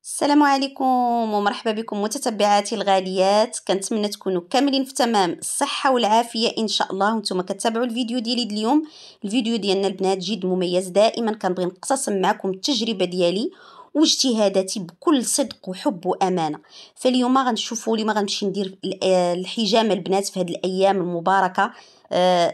السلام عليكم ومرحبا بكم متتبعاتي الغاليات. كنتمنى تكونوا كاملين في تمام الصحه والعافيه ان شاء الله. وانتم كتابعوا الفيديو ديالي اليوم. الفيديو ديالنا البنات جد مميز. دائما كنبغي نقتسم معكم التجربه ديالي واجتهاداتي بكل صدق وحب وامانه. فاليوم غنشوفوا اليوم غنمشي ندير الحجامه البنات في هذه الايام المباركه.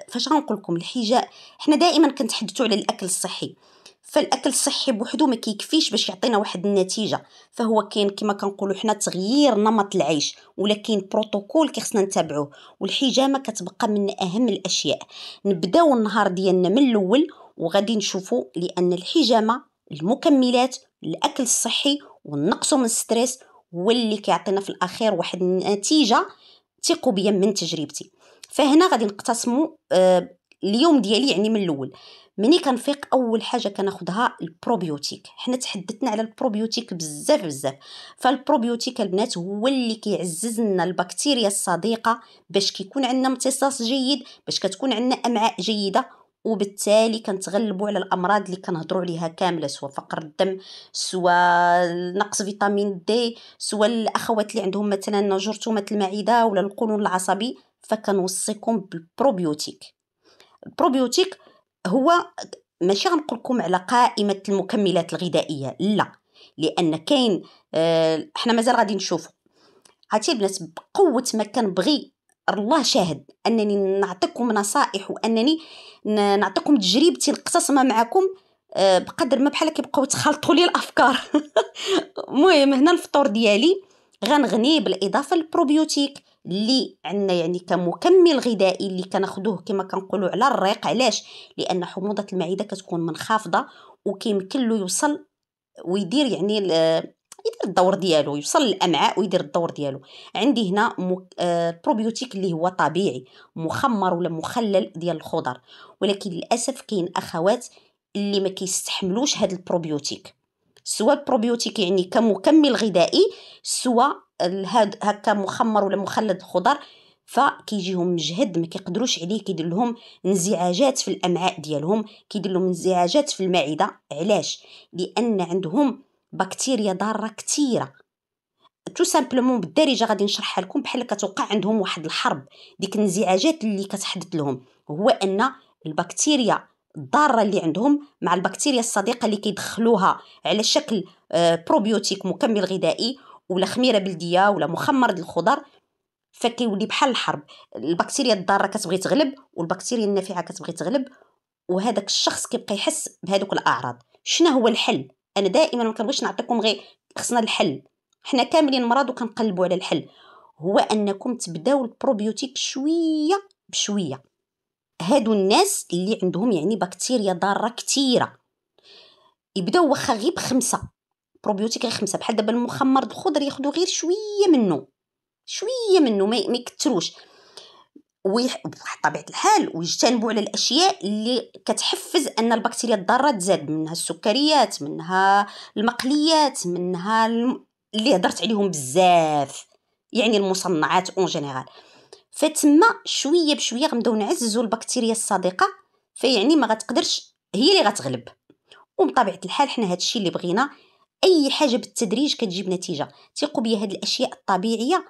فاش غنقول لكم الحجامه، حنا دائما كنتحدثوا على الاكل الصحي، فالاكل الصحي بوحدو ما كيكفيش باش يعطينا واحد النتيجه. فهو كاين كما كنقولوا حنا تغيير نمط العيش، ولا كاين بروتوكول كيخصنا نتبعوه، والحجامه كتبقى من اهم الاشياء. نبداو النهار ديالنا من الاول وغادي نشوفوا، لان الحجامه المكملات الاكل الصحي والنقص من الستريس هو اللي كيعطينا في الاخير واحد النتيجه. ثقوا بيا من تجربتي. فهنا غادي نقتسموا اليوم ديالي يعني من الاول. مني كنفيق اول حاجه كناخدها البروبيوتيك. حنا تحدثنا على البروبيوتيك بزاف. فالبروبيوتيك البنات هو اللي كيعزز لنا البكتيريا الصديقه باش كيكون عندنا امتصاص جيد، باش كتكون عندنا امعاء جيده، وبالتالي كنتغلبوا على الامراض اللي كنهضروا عليها كامله، سواء فقر الدم، سواء نقص فيتامين دي، سواء الاخوات اللي عندهم مثلا جرثومه المعده ولا القولون العصبي. فكنوصيكم بالبروبيوتيك. البروبيوتيك هو ماشي غنقول لكم على قائمه المكملات الغذائيه، لا، لان كاين حنا مازال غادي نشوفوا. عرفتي البنات، بقوه ما كنبغي، الله شاهد انني نعطيكم نصائح وانني نعطيكم تجربتي نقتسمها معكم، بقدر ما بحال كيبقاو تخلطوا لي الافكار. المهم هنا الفطور ديالي غنغنيه بالاضافه للبروبيوتيك اللي عندنا يعني كمكمل غذائي اللي كناخذوه كما كنقولوا على الريق. علاش؟ لان حموضه المعده كتكون منخفضه وكيمكن له يوصل ويدير يعني يدير الدور ديالو، يوصل للامعاء ويدير الدور ديالو. عندي هنا بروبيوتيك اللي هو طبيعي مخمر ولا مخلل ديال الخضر، ولكن للاسف كاين اخوات اللي ما كيستحملوش هذا البروبيوتيك، سواء البروبيوتيك يعني كمكمل غذائي، سواء هكا مخمر ولا مخلد الخضر، فكيجيهم مجهد ما كيقدروش عليه، كيدير لهم انزعاجات في الامعاء ديالهم، كيدير لهم انزعاجات في المعده. علاش؟ لان عندهم بكتيريا ضاره كثيره. تو سامبلومون بالدارجه غادي نشرحها لكم، بحال كتوقع عندهم واحد الحرب. ديك الانزعاجات اللي كتحدث لهم هو ان البكتيريا الضاره اللي عندهم مع البكتيريا الصديقه اللي كيدخلوها على شكل بروبيوتيك مكمل غذائي ولا خميره بلديه ولا مخمر ديال الخضر، فكيولي بحال الحرب. البكتيريا الضاره كتبغي تغلب والبكتيريا النافعه كتبغي تغلب، وهذاك الشخص كيبقى يحس بهذوك الاعراض. شنو هو الحل؟ انا دائما ما كنبغيش نعطيكم غير خصنا الحل، حنا كاملين مرض وكنقلبوا على الحل. هو انكم تبداو البروبيوتيك شويه بشويه. هادو الناس اللي عندهم يعني بكتيريا ضاره كثيره يبداو واخا غير ب5 بروبيوتيك، غير 5. بحال دابا المخمر الخضر ياخذوا غير شويه منه، شويه منه، ما يكتروش، وبطبيعه الحال ويجتنبوا على الاشياء اللي كتحفز ان البكتيريا الضاره تزاد، منها السكريات، منها المقليات، منها اللي هضرت عليهم بزاف، يعني المصنعات اون جينيرال. فتما شويه بشويه غنبداو نعززوا البكتيريا الصديقه، فيعني ما غتقدرش هي اللي غتغلب. وبطبيعه الحال حنا هادشي اللي بغينا. اي حاجه بالتدريج كتجيب نتيجه. ثقوا بيا، هاد الاشياء الطبيعيه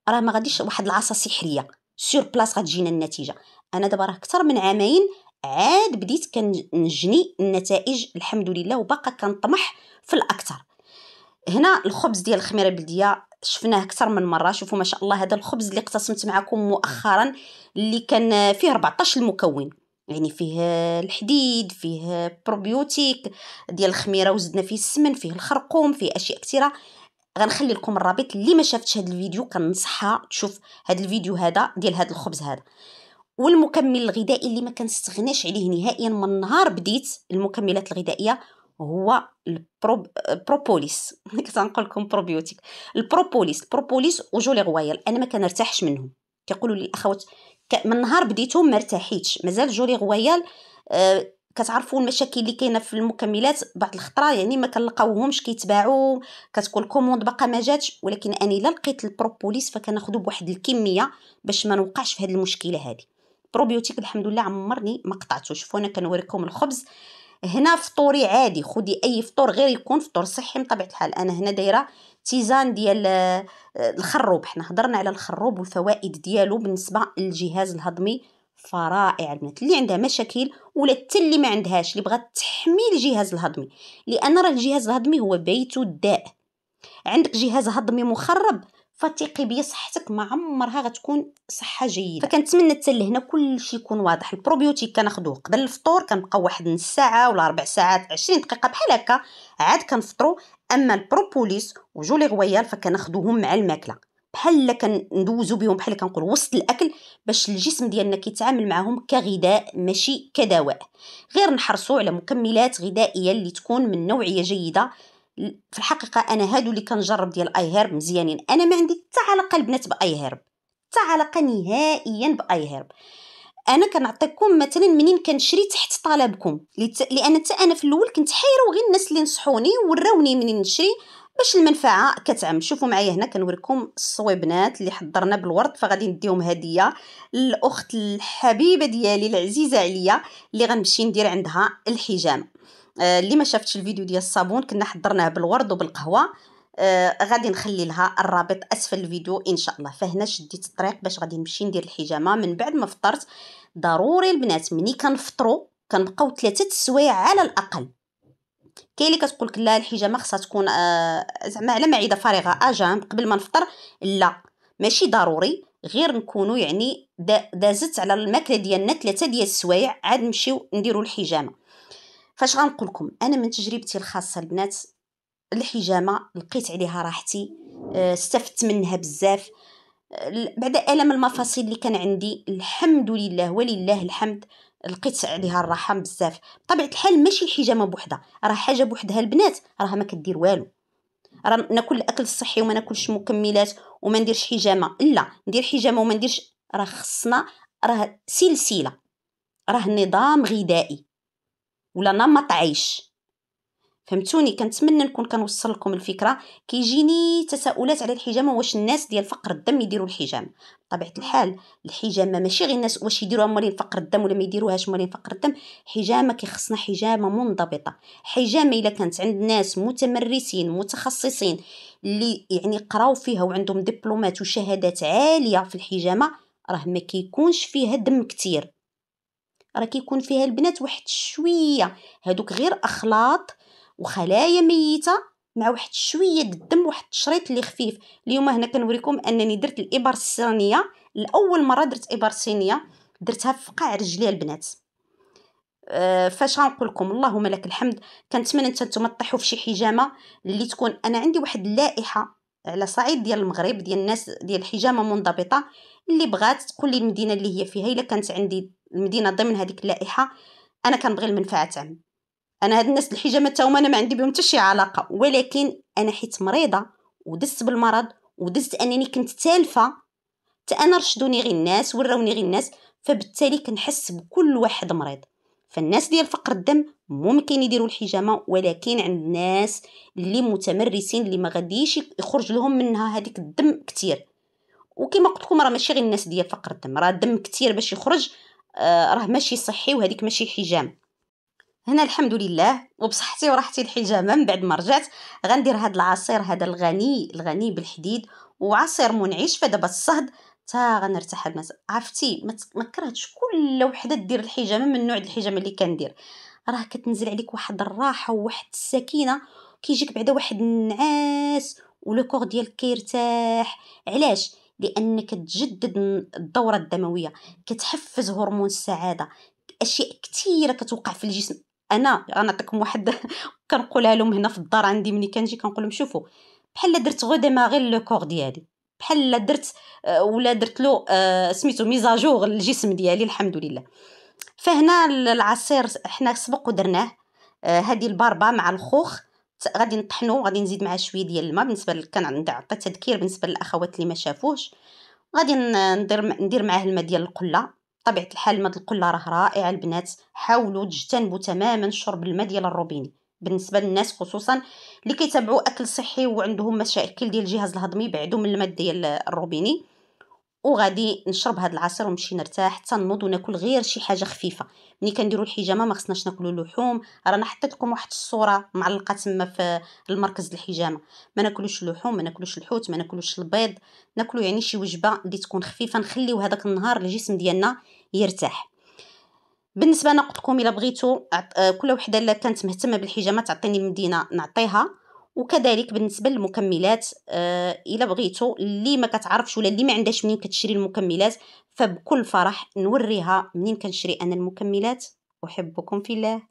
راه ما غاديش واحد العصا سحريه سور بلاص غتجينا النتيجه. انا دابا راه اكثر من عامين عاد بديت كنجني النتائج الحمد لله، وباقا كنطمح في الاكثر. هنا الخبز ديال الخميره البلديه شفناه اكثر من مره. شوفوا ما شاء الله، هذا الخبز اللي اقتسمت معكم مؤخرا اللي كان فيه 14 المكون، يعني فيه الحديد، فيه بروبيوتيك ديال الخميره، وزدنا فيه السمن، فيه الخرقوم، فيه اشياء كثيره. غنخلي لكم الرابط اللي ما شافتش هذا الفيديو كنصحها تشوف هذا الفيديو هذا ديال هذا الخبز هذا. والمكمل الغذائي اللي ما كنستغناش عليه نهائيا من نهار بديت المكملات الغذائيه هو البروبوليس. كنقول لكم بروبيوتيك. البروبوليس وجولي غوايال انا ما كنرتاحش منهم. كيقولوا لي الاخوات من نهار بديتهم ما ارتاحيتش. مازال جولي غوايال كتعرفوا المشاكل اللي كاينه في المكملات بعض الخطره، يعني ما كنلقاوهمش كيتباعوا، كتكون كوموند باقا ما جاتش. ولكن انا الا لقيت البروبوليس فكناخذو بواحد الكميه باش ما نوقعش في هذه المشكله هذه. بروبيوتيك الحمد لله عمرني ما قطعته. شوفوا انا كنوريكم الخبز هنا فطوري عادي، خدي اي فطور غير يكون فطور صحي. من طبيعه الحال انا هنا دايره تيزان ديال الخروب. حنا هضرنا على الخروب والفوائد ديالو بالنسبه للجهاز الهضمي، فرائع البنات. اللي عندها مشاكل ولا حتى اللي ما عندهاش، اللي بغات تحمي الجهاز الهضمي، لان راه الجهاز الهضمي هو بيت الداء. عندك جهاز هضمي مخرب، فثقي بيا صحتك ما عمرها غتكون صحه جيده. فكنتمنى حتى لهنا كلشي يكون واضح. البروبيوتيك كناخذوه قبل الفطور، كنبقاو واحد نص ساعه ولا 4 ساعات 20 دقيقه بحال هكا عاد كنفطروا. اما البروبوليس وجولي غويال فكناخذوهم مع الماكله، بحال كندوزو بهم بحال كنقول وسط الاكل، باش الجسم ديالنا كيتعامل معهم كغذاء ماشي كدواء. غير نحرصوا على مكملات غذائيه اللي تكون من نوعيه جيده. في الحقيقه انا هادو اللي كنجرب ديال اي هيرب مزيانين. انا ما عندي حتى علاقه البنات باي هيرب، حتى علاقه نهائيا باي هيرب. انا كنعطيكم مثلا منين كنشري تحت طلبكم، لان حتى انا في الاول كنت حيره، وغير الناس اللي نصحوني وراوني منين نشري باش المنفعه كتعم. شوفوا معايا هنا كنوريكم الصويبنات اللي حضرنا بالورد، فغادي نديهم هديه للاخت الحبيبه ديالي العزيزه عليا اللي غنمشي ندير عندها الحجامه. اللي ما شافتش الفيديو ديال الصابون كنا حضرناه بالورد وبالقهوه، غادي نخلي لها الرابط اسفل الفيديو ان شاء الله. فهنا شديت الطريق باش غادي نمشي ندير الحجامه. من بعد ما فطرت ضروري البنات ملي كنفطروا كنبقاو 3 السوايع على الاقل. كاين اللي كتقولك لا الحجامه خصها تكون زعما على معده فارغه اجام قبل ما نفطر. لا ماشي ضروري، غير نكونوا يعني دازت على الماكله ديالنا 3 ديال السوايع عاد نمشيو نديروا الحجامه. فاش غنقول لكم انا من تجربتي الخاصه البنات، الحجامه لقيت عليها راحتي، استفدت منها بزاف. بعد الم المفاصل اللي كان عندي الحمد لله ولله الحمد لقيت عليها الراحه بزاف. بطبيعه الحال ماشي الحجامه بوحدها، راه حاجه بوحدها البنات راه ما كدير والو. راه ناكل الاكل الصحي وما ناكلش مكملات وما نديرش حجامه، لا ندير حجامه وما نديرش، راه خصنا، راه سلسله، راه نظام غذائي ولا نمط عيش. فهمتوني؟ كنتمنى نكون كنوصل لكم الفكره. كيجيني تساؤلات على الحجامه، واش الناس ديال فقر الدم يديروا الحجامه؟ بطبيعه الحال الحجامه ماشي غير الناس واش يديروها مولين فقر الدم ولا ما يديروهاش مولين فقر الدم. حجامه كيخصنا حجامه منضبطه. حجامه الا كانت عند ناس متمرسين متخصصين اللي يعني قراو فيها وعندهم دبلومات وشهادات عاليه في الحجامه، راه ما كيكونش فيها دم كتير، راه كيكون فيها البنات واحد شويه هادوك غير اخلاط وخلايا ميته مع واحد شويه الدم، واحد الشريط اللي خفيف. اليوم هنا كنوريكم انني درت الابر الصينيه لاول مره، درت ابر صينيه درتها في قاع رجلي البنات. فاش غنقول لكم اللهم لك الحمد. كنتمنى نتوما تطيحوا في شي حجامه اللي تكون. انا عندي واحد اللائحه على صعيد ديال المغرب ديال الناس ديال الحجامه منضبطه، اللي بغات تقول لي المدينه اللي هي فيها. الا كانت عندي المدينه ضمن هذيك اللائحه انا كنبغي المنفعه تعم. انا هاد الناس الحجامه تا هما انا ما عندي بهم حتى شي علاقه، ولكن انا حيت مريضه ودزت بالمرض ودزت انني كنت تالفه، حتى انا رشدوني غير الناس وراوني غير الناس، فبالتالي كنحس بكل واحد مريض. فالناس ديال فقر الدم ممكن يديروا الحجامه، ولكن عند ناس اللي متمرسين اللي ما غاديش يخرج لهم منها هذيك الدم كتير. وكما قلت لكم راه ماشي غير الناس ديال فقر الدم، راه الدم كتير باش يخرج راه ماشي صحي، وهذيك ماشي حجام. هنا الحمد لله وبصحتي وراحتي الحجامه. من بعد ما رجعت غندير هذا العصير هذا الغني بالحديد، وعصير منعش. فدابا الصهد تا غنرتاح الناس. عرفتي ما كرهتش كل وحده دير الحجامه من نوع الحجامه اللي كندير، راه كتنزل عليك واحد الراحه وواحد السكينه، كيجيك بعدا واحد النعاس ولو كور ديالك كيرتاح. علاش؟ لانك تجدد الدوره الدمويه، كتحفز هرمون السعاده، اشياء كثيره كتوقع في الجسم. انا غنعطيكم واحد كنقولها لهم هنا في الدار عندي ملي كنجي كنقول لهم شوفوا بحال درت غدا ما غير لو كور ديالي، بحال درت ولا درت له سميتو ميزاجور الجسم ديالي الحمد لله. فهنا العصير حنا سبق ودرناه، هذه الباربه مع الخوخ غادي نطحنو، غادي نزيد معاه شويه ديال الماء. بالنسبه كان عندي عطي تذكير بالنسبه للاخوات اللي ما شافوش، غادي ندير معاه الماء ديال القله. بطبيعه الحال الماء ديال القله راه رائع البنات، حاولوا تجتنبوا تماما شرب الماء ديال الروبيني بالنسبه للناس خصوصا اللي كيتابعوا اكل صحي وعندهم مشاكل ديال الجهاز الهضمي، بعدوا من الماء ديال الروبيني. وغادي نشرب هذا العصير ونمشي نرتاح حتى نوض وناكل غير شي حاجه خفيفه. ملي كنديروا الحجامه ما خصناش ناكلوا اللحوم، رانا حطيت لكم واحد الصوره معلقه تما في المركز الحجامه. ما ناكلوش اللحوم، ما ناكلوش الحوت، ما ناكلوش البيض، ناكلوا يعني شي وجبه اللي تكون خفيفه، نخليو هذاك النهار الجسم ديالنا يرتاح. بالنسبه انا قلت لكم الا بغيتوا كل وحده اللي كانت مهتمه بالحجامه تعطيني المدينه نعطيها. وكذلك بالنسبه للمكملات، الا بغيتوا اللي ما كتعرفش ولا اللي ما عندهاش منين كتشري المكملات، فبكل فرح نوريها منين كنشري انا المكملات. احبكم في الله.